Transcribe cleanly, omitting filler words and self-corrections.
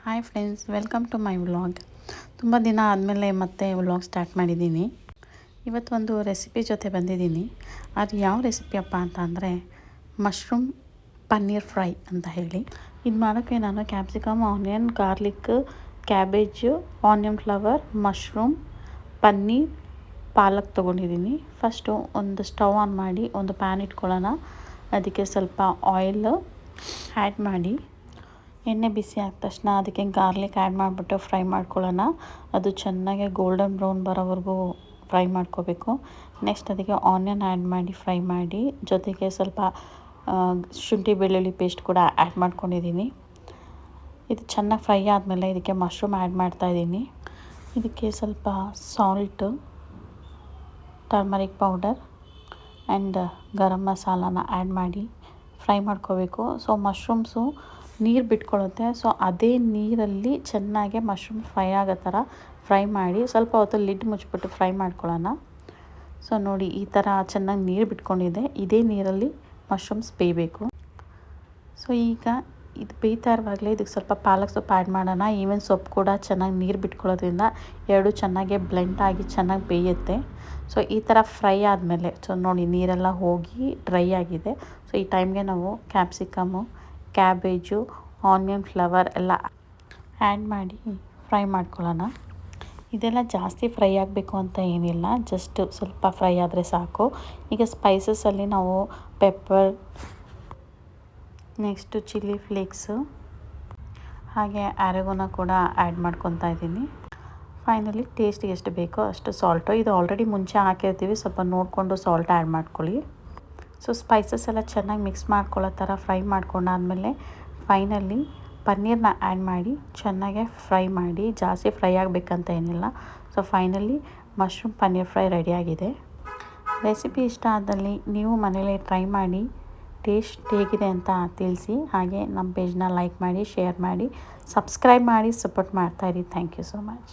Hi friends, welcome to my vlog. ತುಂಬ ದಿನ ಆದಮೇಲೆ ಮತ್ತೆ ವ್ಲಾಗ್ ಸ್ಟಾರ್ಟ್ ಮಾಡಿದ್ದೀನಿ. ಇವತ್ತು ಒಂದು ರೆಸಿಪಿ ಜೊತೆ ಬಂದಿದ್ದೀನಿ. ಅದು ಯಾವ ರೆಸಿಪಿಯಪ್ಪ ಅಂತ ಅಂದರೆ ಮಶ್ರೂಮ್ ಪನ್ನೀರ್ ಫ್ರೈ ಅಂತ ಹೇಳಿ. ಇದು ಮಾಡೋಕ್ಕೆ ನಾನು capsicum, onion, garlic, cabbage, onion flower, mushroom, paneer, palak ತೊಗೊಂಡಿದ್ದೀನಿ. ಫಸ್ಟು ಒಂದು ಸ್ಟವ್ ಆನ್ ಮಾಡಿ ಒಂದು ಪ್ಯಾನ್ ಇಟ್ಕೊಳ್ಳೋಣ. ಅದಕ್ಕೆ ಸ್ವಲ್ಪ ಆಯಿಲ್ ಆ್ಯಡ್ ಮಾಡಿ, ಎಣ್ಣೆ ಬಿಸಿ ಆದ ತಕ್ಷಣ ಅದಕ್ಕೆ ಗಾರ್ಲಿಕ್ ಆ್ಯಡ್ ಮಾಡಿಬಿಟ್ಟು ಫ್ರೈ ಮಾಡ್ಕೊಳ್ಳೋಣ. ಅದು ಚೆನ್ನಾಗಿ ಗೋಲ್ಡನ್ ಬ್ರೌನ್ ಬರೋವರೆಗೂ ಫ್ರೈ ಮಾಡ್ಕೋಬೇಕು. ನೆಕ್ಸ್ಟ್ ಅದಕ್ಕೆ ಆನಿಯನ್ ಆ್ಯಡ್ ಮಾಡಿ ಫ್ರೈ ಮಾಡಿ, ಜೊತೆಗೆ ಸ್ವಲ್ಪ ಶುಂಠಿ ಬೆಳ್ಳುಳ್ಳಿ ಪೇಸ್ಟ್ ಕೂಡ ಆ್ಯಡ್ ಮಾಡ್ಕೊಂಡಿದ್ದೀನಿ. ಇದು ಚೆನ್ನಾಗಿ ಫ್ರೈ ಆದಮೇಲೆ ಇದಕ್ಕೆ ಮಶ್ರೂಮ್ ಆ್ಯಡ್ ಮಾಡ್ತಾಯಿದ್ದೀನಿ. ಇದಕ್ಕೆ ಸ್ವಲ್ಪ salt, turmeric powder and garam ಮಸಾಲಾನ ಆ್ಯಡ್ ಮಾಡಿ ಫ್ರೈ ಮಾಡ್ಕೋಬೇಕು. ಸೊ ಮಶ್ರೂಮ್ಸು ನೀರು ಬಿಟ್ಕೊಳ್ಳುತ್ತೆ. ಸೊ ಅದೇ ನೀರಲ್ಲಿ ಚೆನ್ನಾಗಿ ಮಶ್ರೂಮ್ ಫ್ರೈ ಆಗೋ ಥರ ಫ್ರೈ ಮಾಡಿ ಸ್ವಲ್ಪ ಹೊತ್ತು ಲಿಡ್ ಮುಚ್ಚಿಬಿಟ್ಟು ಫ್ರೈ ಮಾಡ್ಕೊಳ್ಳೋಣ. ಸೊ ನೋಡಿ, ಈ ಥರ ಚೆನ್ನಾಗಿ ನೀರು ಬಿಟ್ಕೊಂಡಿದೆ. ಇದೇ ನೀರಲ್ಲಿ ಮಶ್ರೂಮ್ಸ್ ಬೇಯಬೇಕು. ಸೊ ಈಗ ಇದು ಬೇಯ್ತಾ ಇರುವಾಗಲೇ ಇದಕ್ಕೆ ಸ್ವಲ್ಪ ಪಾಲಕ್ ಸೊಪ್ಪು ಆ್ಯಡ್ ಮಾಡೋಣ. ಈವನ್ ಸೊಪ್ಪು ಕೂಡ ಚೆನ್ನಾಗಿ ನೀರು ಬಿಟ್ಕೊಳ್ಳೋದ್ರಿಂದ ಎರಡು ಚೆನ್ನಾಗಿ ಬ್ಲೆಂಡ್ ಆಗಿ ಚೆನ್ನಾಗಿ ಬೇಯುತ್ತೆ. ಸೊ ಈ ಥರ ಫ್ರೈ ಆದಮೇಲೆ ನೋಡಿ ನೀರೆಲ್ಲ ಹೋಗಿ ಡ್ರೈ ಆಗಿದೆ. ಸೊ ಈ ಟೈಮ್ಗೆ ನಾವು ಕ್ಯಾಪ್ಸಿಕಮ್ಮು, ಕ್ಯಾಬೇಜು, ಆನಿಯನ್ ಫ್ಲವರ್ ಎಲ್ಲ ಆ್ಯಡ್ ಮಾಡಿ ಫ್ರೈ ಮಾಡ್ಕೊಳ್ಳೋಣ. ಇದೆಲ್ಲ ಜಾಸ್ತಿ ಫ್ರೈ ಆಗಬೇಕು ಅಂತ ಏನಿಲ್ಲ, ಜಸ್ಟ್ ಸ್ವಲ್ಪ ಫ್ರೈ ಆದರೆ ಸಾಕು. ಈಗ ಸ್ಪೈಸಸಲ್ಲಿ ನಾವು ಪೆಪ್ಪರ್, ನೆಕ್ಸ್ಟು ಚಿಲ್ಲಿ ಫ್ಲೇಕ್ಸು, ಹಾಗೆ ಆರೆಗೋನ ಕೂಡ ಆ್ಯಡ್ ಮಾಡ್ಕೊತಾ ಇದ್ದೀನಿ. ಫೈನಲಿ ಟೇಸ್ಟಿಗೆ ಎಷ್ಟು ಬೇಕೋ ಅಷ್ಟು ಸಾಲ್ಟು. ಇದು ಆಲ್ರೆಡಿ ಮುಂಚೆ ಹಾಕಿರ್ತೀವಿ, ಸ್ವಲ್ಪ ನೋಡಿಕೊಂಡು ಸಾಲ್ಟ್ ಆ್ಯಡ್ ಮಾಡ್ಕೊಳ್ಳಿ. ಸೊ ಸ್ಪೈಸಸ್ ಎಲ್ಲ ಚೆನ್ನಾಗಿ ಮಿಕ್ಸ್ ಮಾಡ್ಕೊಳ್ಳೋ ಥರ ಫ್ರೈ ಮಾಡ್ಕೊಂಡಾದ್ಮೇಲೆ ಫೈನಲಿ ಪನ್ನೀರನ್ನ ಆ್ಯಡ್ ಮಾಡಿ ಚೆನ್ನಾಗೆ ಫ್ರೈ ಮಾಡಿ. ಜಾಸ್ತಿ ಫ್ರೈ ಆಗಬೇಕಂತ ಏನಿಲ್ಲ. So finally mushroom paneer fry ರೆಡಿಯಾಗಿದೆ. ರೆಸಿಪಿ ಇಷ್ಟ ಆದಲ್ಲಿ ನೀವು ಮನೇಲಿ ಟ್ರೈ ಮಾಡಿ ಟೇಸ್ಟ್ ಹೇಗಿದೆ ಅಂತ ತಿಳಿಸಿ. ಹಾಗೆ ನಮ್ಮ ಪೇಜ್ನ ಲೈಕ್ ಮಾಡಿ, ಶೇರ್ ಮಾಡಿ, ಸಬ್ಸ್ಕ್ರೈಬ್ ಮಾಡಿ ಸಪೋರ್ಟ್ ಮಾಡ್ತಾಯಿರಿ. Thank you so much.